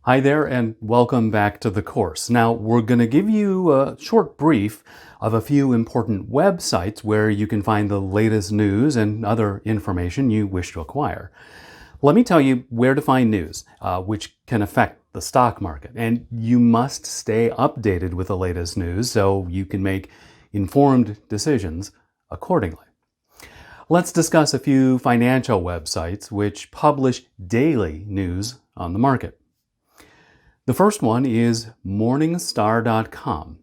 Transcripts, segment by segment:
Hi there, and welcome back to the course. Now, we're going to give you a short brief of a few important websites where you can find the latest news and other information you wish to acquire. Let me tell you where to find news, which can affect the stock market. And you must stay updated with the latest news so you can make informed decisions accordingly. Let's discuss a few financial websites which publish daily news on the market. The first one is Morningstar.com.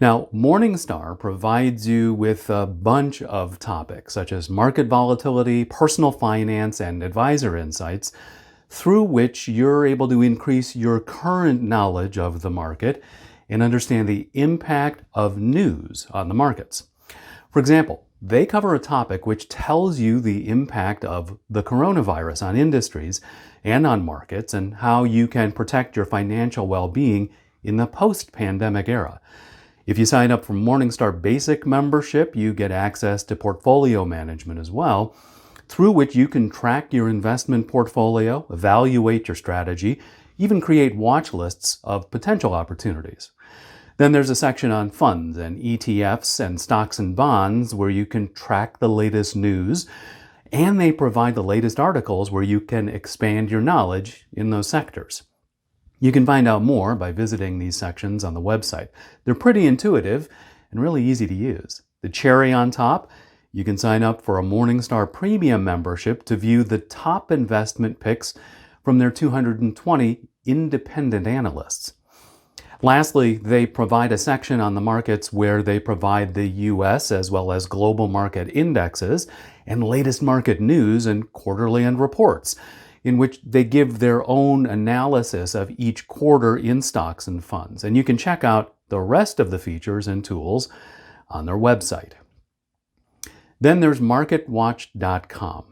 Now, Morningstar provides you with a bunch of topics such as market volatility, personal finance, and advisor insights through which you're able to increase your current knowledge of the market and understand the impact of news on the markets. For example, they cover a topic which tells you the impact of the coronavirus on industries and on markets and how you can protect your financial well-being in the post-pandemic era. If you sign up for Morningstar Basic membership, you get access to portfolio management as well, through which you can track your investment portfolio, evaluate your strategy, even create watch lists of potential opportunities. Then there's a section on funds and ETFs and stocks and bonds where you can track the latest news, and they provide the latest articles where you can expand your knowledge in those sectors. You can find out more by visiting these sections on the website. They're pretty intuitive and really easy to use. The cherry on top, you can sign up for a Morningstar Premium membership to view the top investment picks from their 220 independent analysts. Lastly, they provide a section on the markets where they provide the U.S. as well as global market indexes and latest market news and quarterly end reports, in which they give their own analysis of each quarter in stocks and funds. And you can check out the rest of the features and tools on their website. Then there's MarketWatch.com.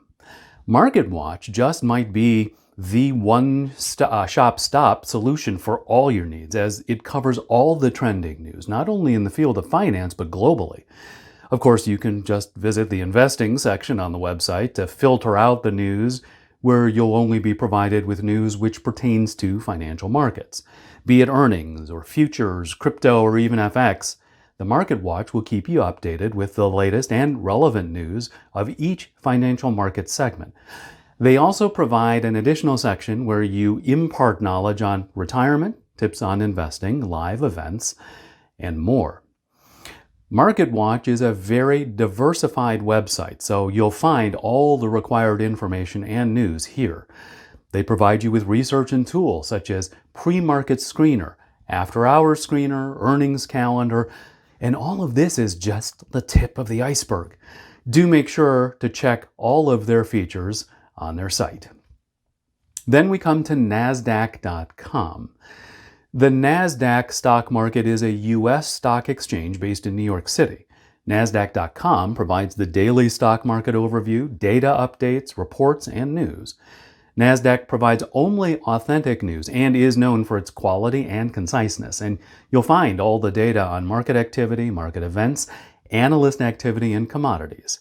MarketWatch just might be the one-stop solution for all your needs, as it covers all the trending news, not only in the field of finance, but globally. Of course, you can just visit the investing section on the website to filter out the news where you'll only be provided with news which pertains to financial markets. Be it earnings or futures, crypto, or even FX, the MarketWatch will keep you updated with the latest and relevant news of each financial market segment. They also provide an additional section where you impart knowledge on retirement, tips on investing, live events, and more. MarketWatch is a very diversified website, so you'll find all the required information and news here. They provide you with research and tools such as pre-market screener, after-hours screener, earnings calendar, and all of this is just the tip of the iceberg. Do make sure to check all of their features on their site. Then we come to NASDAQ.com. The NASDAQ stock market is a U.S. stock exchange based in New York City. NASDAQ.com provides the daily stock market overview, data updates, reports, and news. NASDAQ provides only authentic news and is known for its quality and conciseness. And you'll find all the data on market activity, market events, analyst activity, and commodities.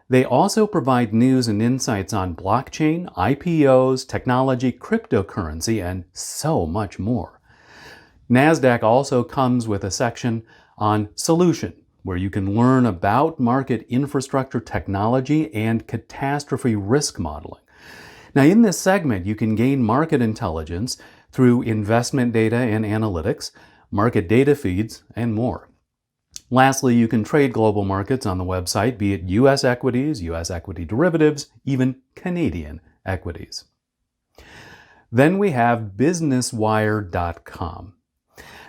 They also provide news and insights on blockchain, IPOs, technology, cryptocurrency, and so much more. NASDAQ also comes with a section on solution, where you can learn about market infrastructure technology and catastrophe risk modeling. Now, in this segment, you can gain market intelligence through investment data and analytics, market data feeds, and more. Lastly, you can trade global markets on the website, be it U.S. equities, U.S. equity derivatives, even Canadian equities. Then we have BusinessWire.com.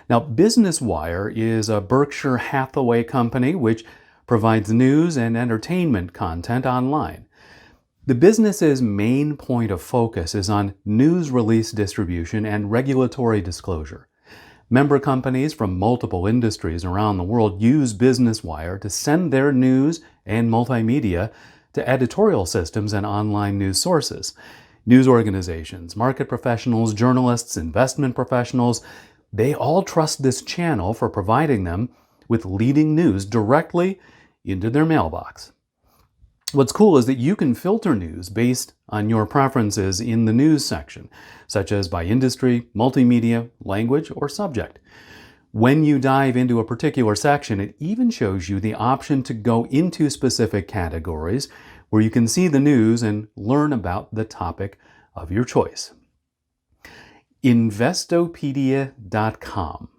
Now, BusinessWire is a Berkshire Hathaway company which provides news and entertainment content online. The business's main point of focus is on news release distribution and regulatory disclosure. Member companies from multiple industries around the world use BusinessWire to send their news and multimedia to editorial systems and online news sources. News organizations, market professionals, journalists, investment professionals, they all trust this channel for providing them with leading news directly into their mailbox. What's cool is that you can filter news based on your preferences in the news section, such as by industry, multimedia, language, or subject. When you dive into a particular section, it even shows you the option to go into specific categories where you can see the news and learn about the topic of your choice. Investopedia.com.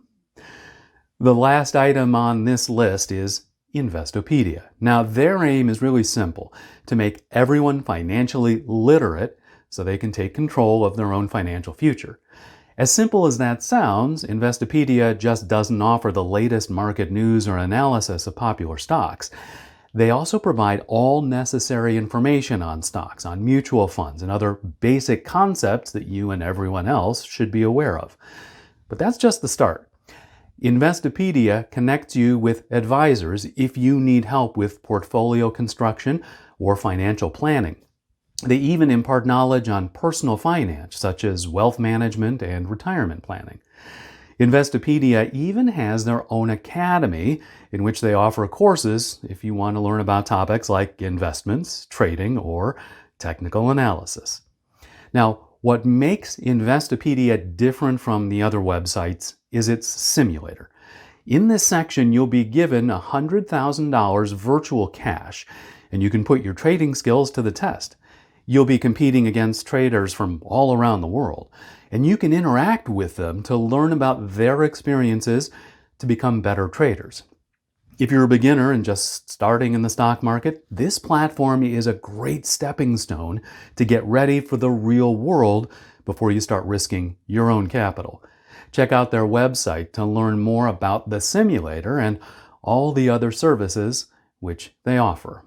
The last item on this list is Investopedia. Now, their aim is really simple: to make everyone financially literate so they can take control of their own financial future. As simple as that sounds, Investopedia just doesn't offer the latest market news or analysis of popular stocks. They also provide all necessary information on stocks, on mutual funds, and other basic concepts that you and everyone else should be aware of. But that's just the start. Investopedia connects you with advisors if you need help with portfolio construction or financial planning. They even impart knowledge on personal finance, such as wealth management and retirement planning. Investopedia even has their own academy in which they offer courses if you want to learn about topics like investments, trading, or technical analysis. Now, what makes Investopedia different from the other websites is its simulator. In this section, you'll be given $100,000 virtual cash, and you can put your trading skills to the test. You'll be competing against traders from all around the world, and you can interact with them to learn about their experiences to become better traders. If you're a beginner and just starting in the stock market, this platform is a great stepping stone to get ready for the real world before you start risking your own capital. Check out their website to learn more about the simulator and all the other services which they offer.